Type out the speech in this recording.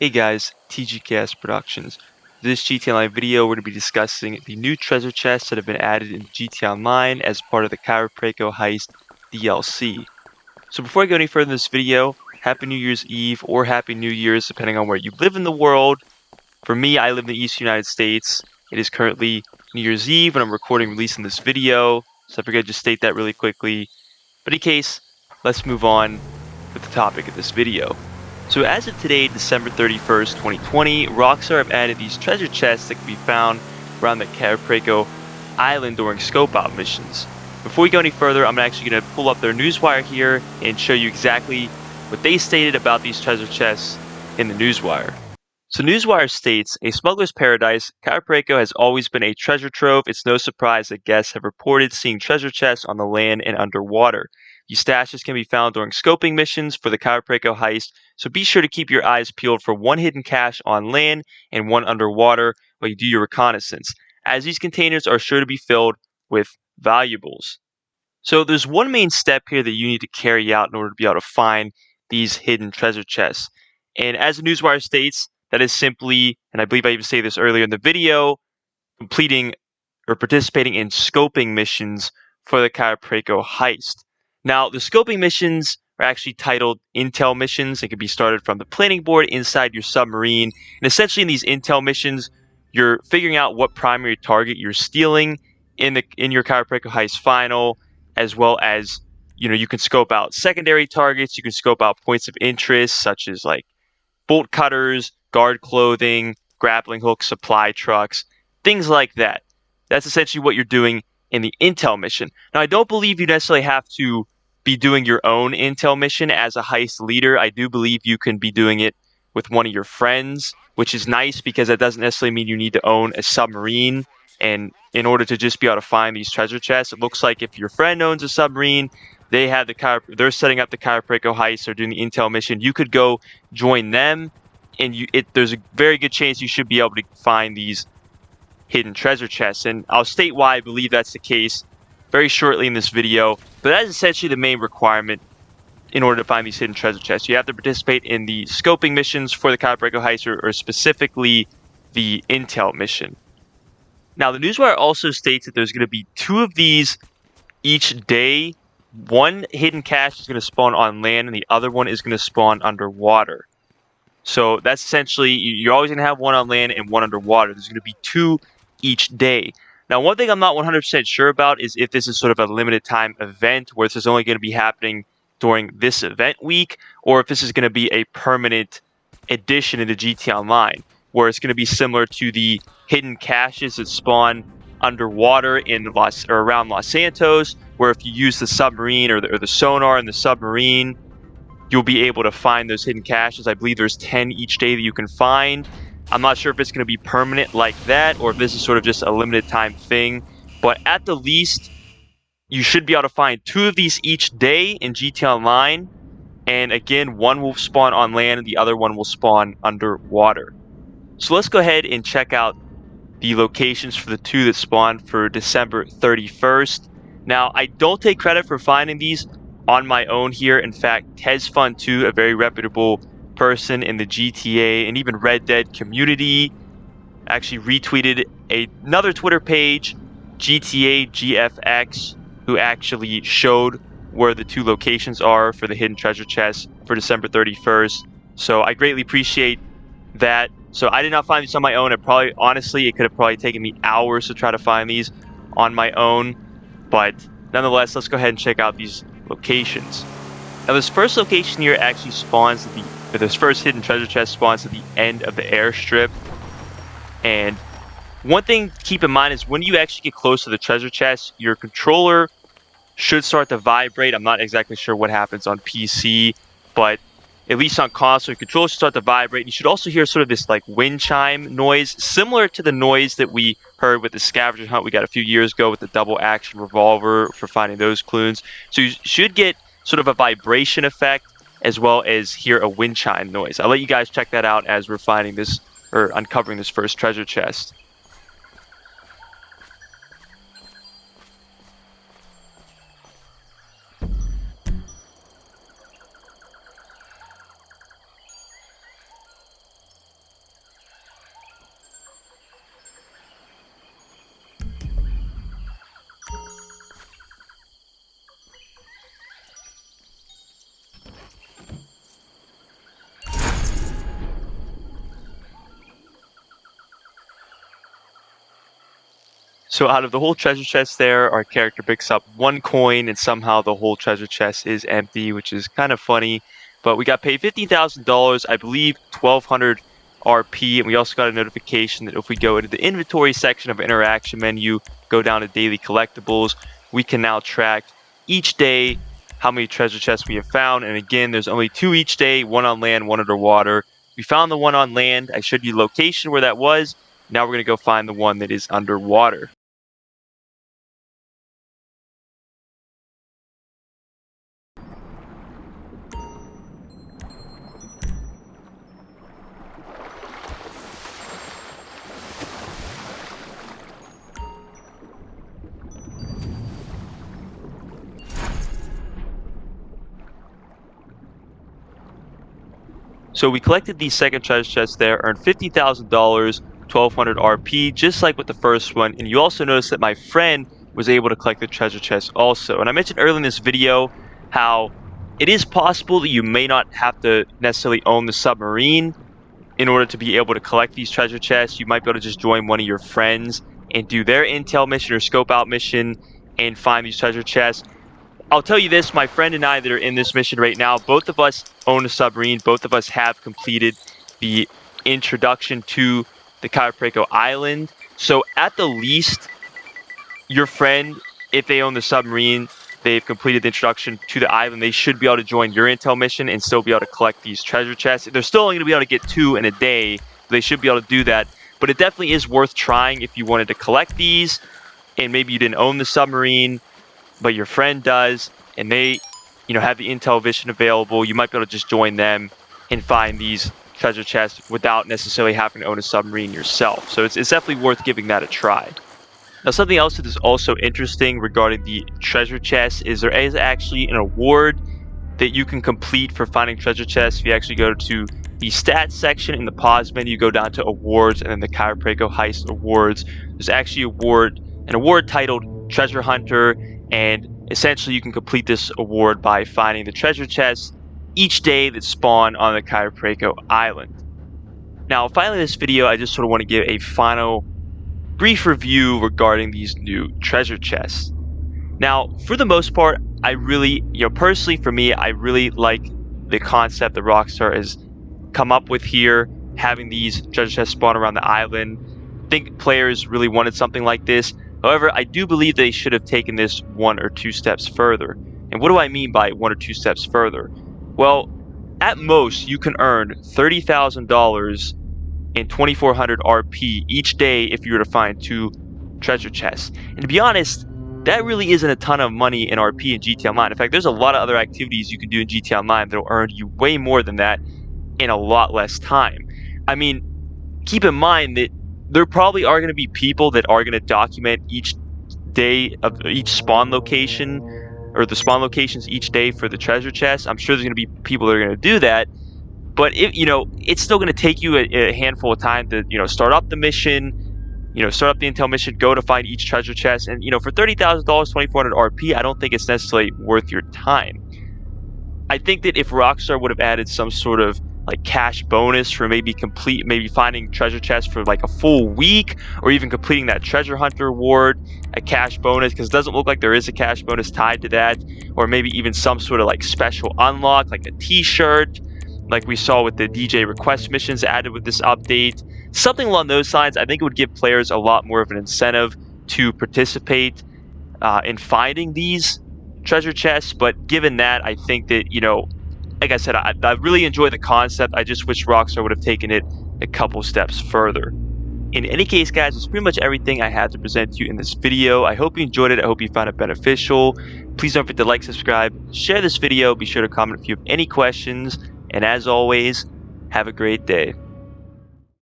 Hey guys, TGKS Productions. For this GTA Online video, we're going to be discussing the new treasure chests that have been added in GTA Online as part of the Caropreco Heist DLC. So before I go any further in this video, Happy New Year's Eve or Happy New Year's depending on where you live in the world. For me, I live in the East United States. It is currently New Year's Eve when I'm recording and releasing this video, so I figured I'd just state that really quickly. But in case, let's move on with the topic of this video. So as of today, December 31st, 2020, Rockstar have added these treasure chests that can be found around the Caropreco Island during scope out missions. Before we go any further, I'm actually going to pull up their newswire here and show you exactly what they stated about these treasure chests in the newswire. So Newswire states, a smuggler's paradise, Caropreco has always been a treasure trove. It's no surprise that guests have reported seeing treasure chests on the land and underwater. These stashes can be found during scoping missions for the Caropreco heist, so be sure to keep your eyes peeled for one hidden cache on land and one underwater while you do your reconnaissance, as these containers are sure to be filled with valuables. So there's one main step here that you need to carry out in order to be able to find these hidden treasure chests. And as the Newswire states, that is simply, and I believe I even stated this earlier in the video, completing or participating in scoping missions for the Caropreco heist. Now, the scoping missions are actually titled intel missions. They can be started from the planning board inside your submarine. And essentially in these intel missions, you're figuring out what primary target you're stealing in your Caropreco heist final, as well as, you can scope out secondary targets. You can scope out points of interest, such as like bolt cutters, guard clothing, grappling hooks, supply trucks, things like that. That's essentially what you're doing in the intel mission. Now, I don't believe you necessarily have to be doing your own intel mission as a heist leader. I do believe you can be doing it with one of your friends, which is nice because that doesn't necessarily mean you need to own a submarine. And in order to just be able to find these treasure chests, it looks like if your friend owns a submarine, they're setting up the Caropreco heist or doing the intel mission. You could go join them, and there's a very good chance you should be able to find these hidden treasure chests. And I'll state why I believe that's the case very shortly in this video. But that is essentially the main requirement in order to find these hidden treasure chests. You have to participate in the scoping missions for the Caropreco heist, or specifically the intel mission. Now, the newswire also states that there's going to be 2 of these each day. One hidden cache is going to spawn on land, and the other one is going to spawn underwater. So that's essentially, you're always going to have one on land and one underwater. There's going to be 2 each day. Now, one thing I'm not 100% sure about is if this is sort of a limited time event where this is only going to be happening during this event week, or if this is going to be a permanent addition into GT Online, where it's going to be similar to the hidden caches that spawn underwater in around Los Santos, where if you use the submarine or the sonar in the submarine, you'll be able to find those hidden caches. I believe there's 10 each day that you can find. I'm not sure if it's going to be permanent like that, or if this is sort of just a limited time thing. But at the least, you should be able to find 2 of these each day in GT Online. And again, one will spawn on land and the other one will spawn underwater. So let's go ahead and check out the locations for the 2 that spawned for December 31st. Now, I don't take credit for finding these on my own here. In fact, TezFun2, a very reputable person in the GTA and even Red Dead community, actually retweeted another Twitter page, GTA GFX, who actually showed where the 2 locations are for the hidden treasure chests for December 31st. So I greatly appreciate that. So I did not find these on my own. Honestly, it could have probably taken me hours to try to find these on my own. But nonetheless, let's go ahead and check out these locations. Now, this first location here actually spawns this first hidden treasure chest spawns at the end of the airstrip. And one thing to keep in mind is when you actually get close to the treasure chest, your controller should start to vibrate. I'm not exactly sure what happens on PC, but at least on console, your controller should start to vibrate. You should also hear sort of this like wind chime noise, similar to the noise that we heard with the scavenger hunt we got a few years ago with the double action revolver for finding those clues. So you should get sort of a vibration effect as well as hear a wind chime noise. I'll let you guys check that out as we're finding this or uncovering this first treasure chest. So out of the whole treasure chest there, our character picks up 1 coin, and somehow the whole treasure chest is empty, which is kind of funny. But we got paid $15,000, I believe 1,200 RP, and we also got a notification that if we go into the inventory section of interaction menu, go down to daily collectibles, we can now track each day how many treasure chests we have found. And again, there's only 2 each day, 1 on land, 1 underwater. We found the 1 on land. I showed you the location where that was. Now we're going to go find the 1 that is underwater. So we collected the second treasure chest there, earned $50,000, 1,200 RP, just like with the first one. And you also notice that my friend was able to collect the treasure chest also. And I mentioned earlier in this video how it is possible that you may not have to necessarily own the submarine in order to be able to collect these treasure chests. You might be able to just join one of your friends and do their intel mission or scope out mission and find these treasure chests. I'll tell you this, my friend and I that are in this mission right now, both of us own a submarine. Both of us have completed the introduction to the Cayo Perico Island. So at the least, your friend, if they own the submarine, they've completed the introduction to the island, they should be able to join your intel mission and still be able to collect these treasure chests. They're still only going to be able to get 2 in a day, but they should be able to do that. But it definitely is worth trying if you wanted to collect these and maybe you didn't own the submarine, but your friend does, and they, have the intel vision available. You might be able to just join them and find these treasure chests without necessarily having to own a submarine yourself. So it's definitely worth giving that a try. Now, something else that is also interesting regarding the treasure chest is there is actually an award that you can complete for finding treasure chests. If you actually go to the stats section in the pause menu, go down to awards and then the Cayo Perico Heist awards. There's actually an award titled Treasure Hunter, and essentially you can complete this award by finding the treasure chests each day that spawn on the Cayo Perico Island. Now, finally in this video, I just sort of want to give a final brief review regarding these new treasure chests. Now, for the most part, I really, personally for me, I really like the concept that Rockstar has come up with here, having these treasure chests spawn around the island. I think players really wanted something like this. However, I do believe they should have taken this 1 or 2 steps further. And what do I mean by 1 or 2 steps further? Well, at most, you can earn $30,000 and 2,400 RP each day if you were to find 2 treasure chests. And to be honest, that really isn't a ton of money in RP in GTA Online. In fact, there's a lot of other activities you can do in GTA Online that'll earn you way more than that in a lot less time. I mean, keep in mind that there probably are going to be people that are going to document each day of each spawn location, or the spawn locations each day for the treasure chest. I'm sure there's going to be people that are going to do that. But it's still going to take you a handful of time to, start up the mission, start up the intel mission, go to find each treasure chest. And, for $30,000, 2,400 RP, I don't think it's necessarily worth your time. I think that if Rockstar would have added some sort of like cash bonus for maybe finding treasure chests for like a full week, or even completing that treasure hunter award, a cash bonus, because it doesn't look like there is a cash bonus tied to that, or maybe even some sort of like special unlock, like a t-shirt, like we saw with the DJ request missions added with this update. Something along those lines, I think it would give players a lot more of an incentive to participate in finding these treasure chests. But given that, I think that, like I said, I really enjoy the concept. I just wish Rockstar would have taken it a couple steps further. In any case, guys, that's pretty much everything I had to present to you in this video. I hope you enjoyed it. I hope you found it beneficial. Please don't forget to like, subscribe, share this video. Be sure to comment if you have any questions. And as always, have a great day.